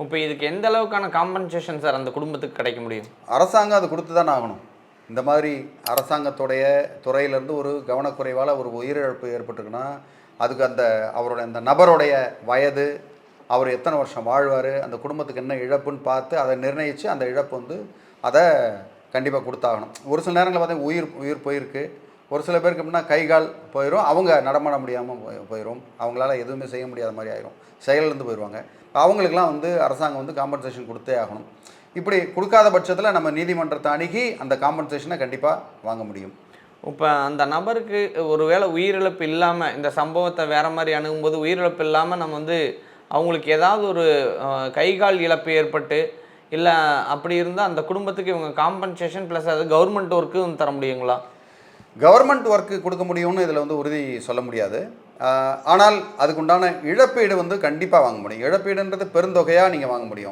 இப்போ இதுக்கு எந்த அளவுக்கான காம்பன்சேஷன் சார் அந்த குடும்பத்துக்கு கிடைக்க முடியும்? அரசாங்கம் அது கொடுத்து தானே ஆகணும். இந்த மாதிரி அரசாங்கத்துடைய துறையிலேருந்து ஒரு கவனக்குறைவால் ஒரு உயிரிழப்பு ஏற்பட்டுருக்குன்னா அதுக்கு அவரோட அந்த நபருடைய வயது, அவர் எத்தனை வருஷம் வாழ்வார், அந்த குடும்பத்துக்கு என்ன இழப்புன்னு பார்த்து அதை நிர்ணயித்து அந்த இழப்பு அதை கண்டிப்பாக கொடுத்தாகணும். ஒரு சில நேரங்களில் பார்த்தீங்கன்னா உயிர் போயிருக்கு. ஒரு சில பேருக்கு எப்படின்னா கை கால் போயிடும், அவங்க நடமாட முடியாமல் போயிடும், அவங்களால எதுவுமே செய்ய முடியாத மாதிரி ஆயிரும், செயலிலேருந்து போயிடுவாங்க. அவங்களுக்கெல்லாம் அரசாங்கம் காம்பன்சேஷன் கொடுத்தே ஆகணும். இப்படி கொடுக்காத பட்சத்தில் நம்ம நீதிமன்றத்தை அணுகி அந்த காம்பன்சேஷனை கண்டிப்பாக வாங்க முடியும். இப்போ அந்த நபருக்கு ஒரு வேளை உயிரிழப்பு இல்லாமல் இந்த சம்பவத்தை வேறு மாதிரி அணுகும்போது உயிரிழப்பு இல்லாமல் நம்ம அவங்களுக்கு ஏதாவது ஒரு கை கால் இழப்பு ஏற்பட்டு இல்லை அப்படி இருந்தால் அந்த குடும்பத்துக்கு இவங்க காம்பன்சேஷன் ப்ளஸ் அது கவர்மெண்ட் ஒர்க்கு தர முடியுங்களா? கவர்மெண்ட் ஒர்க்கு கொடுக்க முடியும்னு இதில் உறுதி சொல்ல முடியாது. ஆனால் அதுக்குண்டான இழப்பீடு கண்டிப்பாக வாங்க முடியும். இழப்பீடுன்றது பெருந்தொகையாக நீங்கள் வாங்க முடியும்.